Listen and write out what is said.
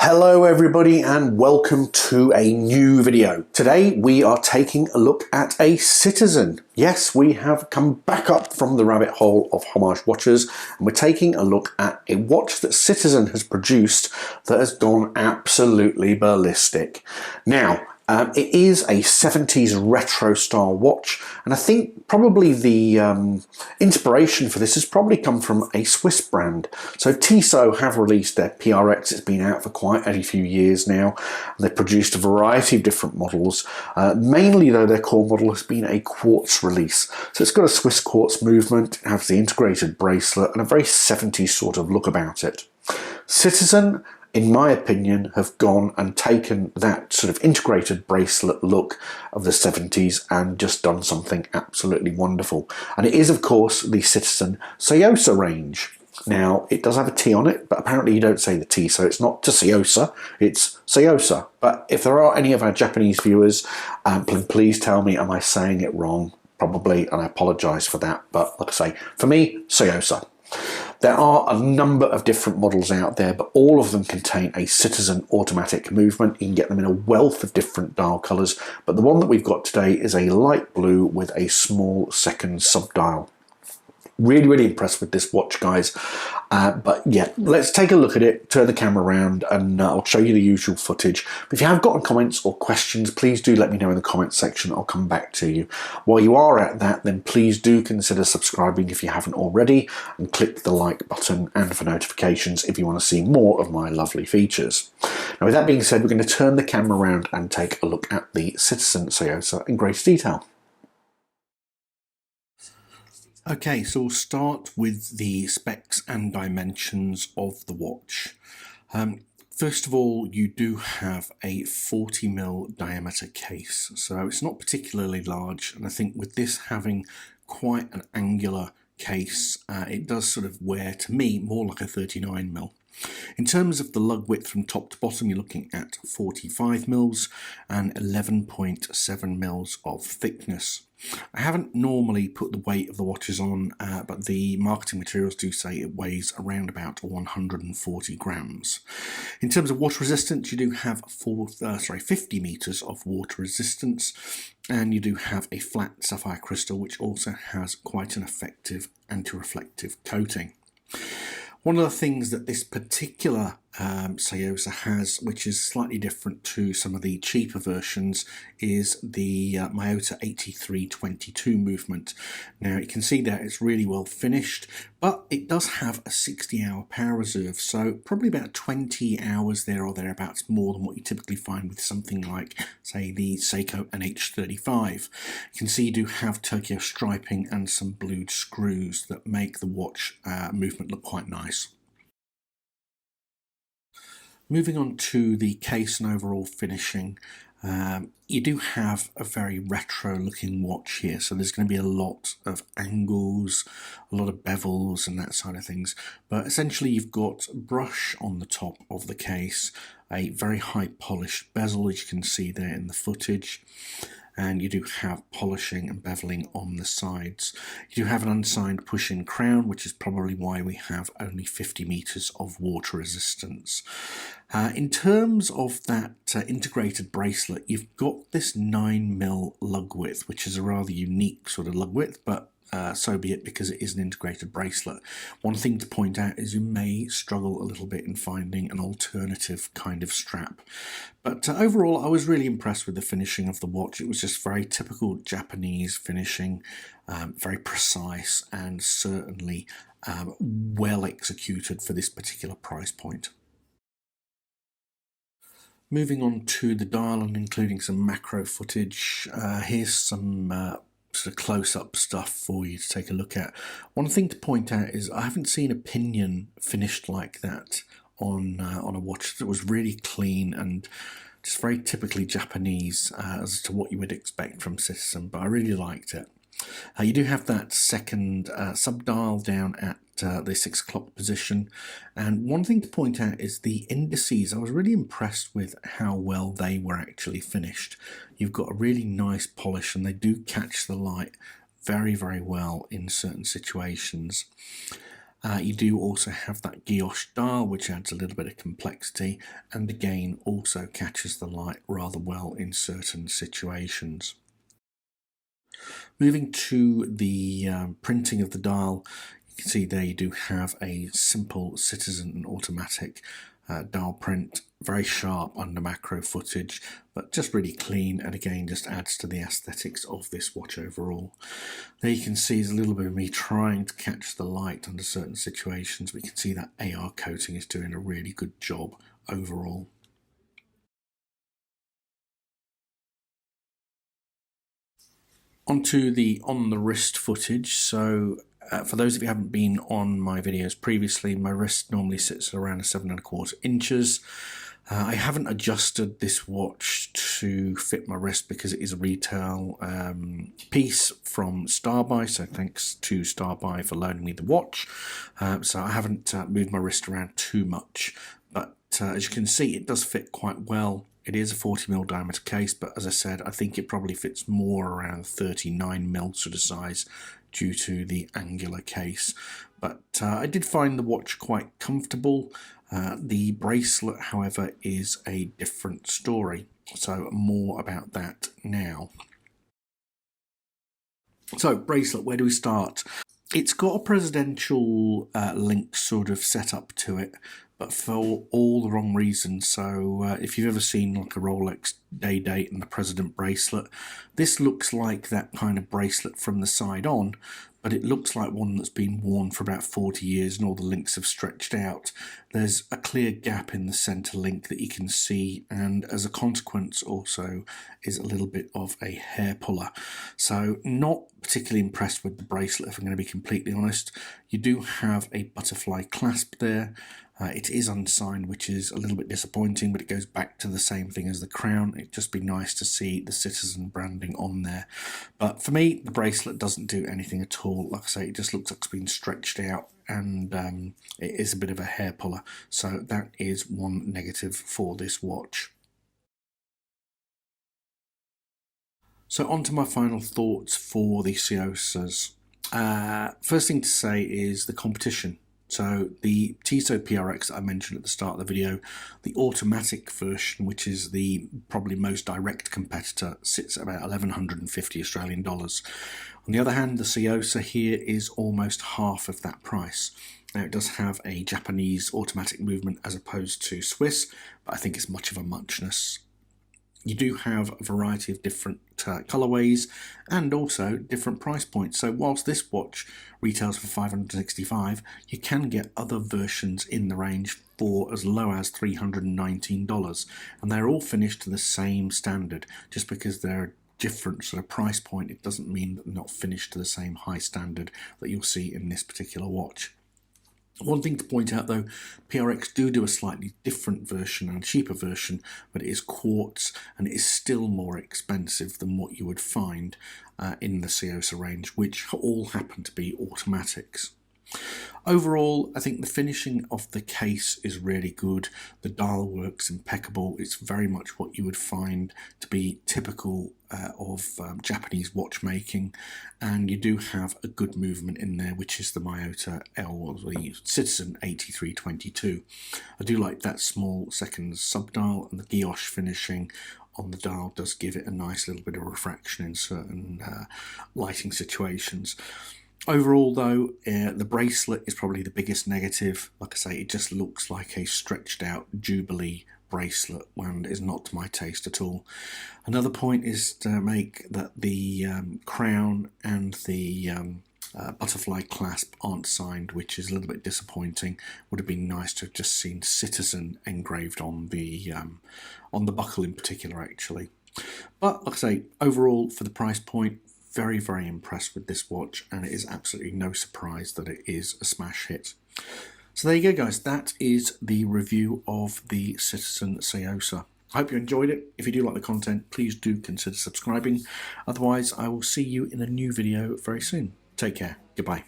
Hello everybody and welcome to a new video. Today we are taking a look at a Citizen. Yes, we have come back up from the rabbit hole of homage watches and we're taking a look at a watch that Citizen has produced that has gone absolutely ballistic. Now, it is a 70s retro style watch, and I think probably the inspiration for this has probably come from a Swiss brand. So Tissot have released their PRX. It's been out for quite a few years now. They've produced a variety of different models. Mainly though, their core model has been a quartz release. So it's got a Swiss quartz movement, it has the integrated bracelet and a very 70s sort of look about it. Citizen, in my opinion, have gone and taken that sort of integrated bracelet look of the 70s and just done something absolutely wonderful. And it is, of course, the Citizen Tsuyosa range. Now, it does have a T on it, but apparently you don't say the T, so it's not Tsuyosa, it's Tsuyosa. But if there are any of our Japanese viewers, please tell me, am I saying it wrong? Probably, and I apologise for that. But like I say, for me, Tsuyosa. There are a number of different models out there, but all of them contain a Citizen automatic movement. You can get them in a wealth of different dial colours, but the one that we've got today is a light blue with a small second subdial. Really impressed with this watch, guys. But yeah, let's take a look at it, turn the camera around, and I'll show you the usual footage. But if you have got comments or questions, please do let me know in the comments section. I'll come back to you. While you are at that, then please do consider subscribing if you haven't already, and click the like button and for notifications if you want to see more of my lovely features. Now, with that being said, we're going to turn the camera around and take a look at the Citizen Tsuyosa in greater detail. Okay, so we'll start with the specs and dimensions of the watch. First of all, you do have a 40mm diameter case, so it's not particularly large, and I think with this having quite an angular case, it does sort of wear, to me, more like a 39mm. In terms of the lug width from top to bottom, you're looking at 45mm and 11.7mm of thickness. I haven't normally put the weight of the watches on, but the marketing materials do say it weighs around about 140 grams. In terms of water resistance, you do have 50 meters of water resistance, and you do have a flat sapphire crystal, which also has quite an effective anti-reflective coating. One of the things that this particular Tsuyosa has, which is slightly different to some of the cheaper versions, is the Miyota 8322 movement. Now you can see that it's really well finished, but it does have a 60-hour power reserve, so probably about 20 hours there or thereabouts more than what you typically find with something like, say, the Seiko NH35. You can see you do have Tokyo striping and some blued screws that make the watch movement look quite nice. Moving on to the case and overall finishing, you do have a very retro looking watch here, so there's going to be a lot of angles, a lot of bevels and that side of things, but essentially you've got brush on the top of the case, a very high polished bezel as you can see there in the footage, and you do have polishing and beveling on the sides. You do have an unsigned push-in crown, which is probably why we have only 50 meters of water resistance. In terms of that integrated bracelet, you've got this 9mm lug width, which is a rather unique sort of lug width, but so be it, because it is an integrated bracelet. One thing to point out is you may struggle a little bit in finding an alternative kind of strap. But overall, I was really impressed with the finishing of the watch. It was just very typical Japanese finishing, very precise and certainly well executed for this particular price point. Moving on to the dial and including some macro footage, here's some sort of close-up stuff for you to take a look at. One thing to point out is I haven't seen a pinion finished like that on a watch that was really clean and just very typically Japanese as to what you would expect from Citizen, but I really liked it. You do have that second subdial down at the 6 o'clock position, and one thing to point out is the indices. I was really impressed with how well they were actually finished. You've got a really nice polish and they do catch the light very well in certain situations. You do also have that guilloche dial, which adds a little bit of complexity, and again also catches the light rather well in certain situations. Moving to the printing of the dial, you can see there you do have a simple Citizen automatic dial print, very sharp under macro footage, but just really clean, and again just adds to the aesthetics of this watch overall. There you can see there's a little bit of me trying to catch the light under certain situations, but you can see that AR coating is doing a really good job overall. Onto the on the wrist footage. So for those of you who haven't been on my videos previously, my wrist normally sits at around 7¼ inches. I haven't adjusted this watch to fit my wrist because it is a retail piece from Starbuy, so thanks to Starbuy for loaning me the watch. So I haven't moved my wrist around too much, but as you can see, it does fit quite well. It is a 40mm diameter case, but as I said, I think it probably fits more around 39mm sort of size due to the angular case. But I did find the watch quite comfortable. The bracelet, however, is a different story. So more about that now. So bracelet, where do we start? It's got a presidential link sort of set up to it, but for all the wrong reasons. So if you've ever seen like a Rolex day date and the president bracelet, this looks like that kind of bracelet from the side on, but it looks like one that's been worn for about 40 years and all the links have stretched out. There's a clear gap in the center link that you can see, and as a consequence also is a little bit of a hair puller. So not particularly impressed with the bracelet, if I'm going to be completely honest. You do have a butterfly clasp there. It is unsigned, which is a little bit disappointing, but it goes back to the same thing as the crown. It'd just be nice to see the Citizen branding on there. But for me, the bracelet doesn't do anything at all. Like I say, it just looks like it's been stretched out, and it is a bit of a hair puller. So that is one negative for this watch. So on to my final thoughts for the Tsuyosa's. First thing to say is the competition. So the Tissot PRX that I mentioned at the start of the video, the automatic version, which is the probably most direct competitor, sits at about 1,150 Australian dollars. On the other hand, the Tsuyosa here is almost half of that price. Now it does have a Japanese automatic movement as opposed to Swiss, but I think it's much of a muchness. You do have a variety of different colorways and also different price points. So whilst this watch retails for $565, you can get other versions in the range for as low as $319. And they're all finished to the same standard. Just because they're a different sort of price point, it doesn't mean that they're not finished to the same high standard that you'll see in this particular watch. One thing to point out though, PRX do a slightly different version and a cheaper version, but it is quartz and it is still more expensive than what you would find in the Tsuyosa range, which all happen to be automatics. Overall, I think the finishing of the case is really good. The dial works impeccable. It's very much what you would find to be typical of Japanese watchmaking, and you do have a good movement in there, which is the Miyota L, the Citizen 8322. I do like that small second subdial, and the guilloche finishing on the dial does give it a nice little bit of refraction in certain lighting situations. Overall though, the bracelet is probably the biggest negative. Like I say, it just looks like a stretched out Jubilee bracelet and is not to my taste at all. Another point is to make that the crown and the butterfly clasp aren't signed, which is a little bit disappointing. Would have been nice to have just seen Citizen engraved on the buckle in particular actually. But like I say, overall for the price point, very, very impressed with this watch, and it is absolutely no surprise that it is a smash hit. So there you go guys, that is the review of the Citizen Tsuyosa. I hope you enjoyed it. If you do like the content, please do consider subscribing. Otherwise, I will see you in a new video very soon. Take care. Goodbye.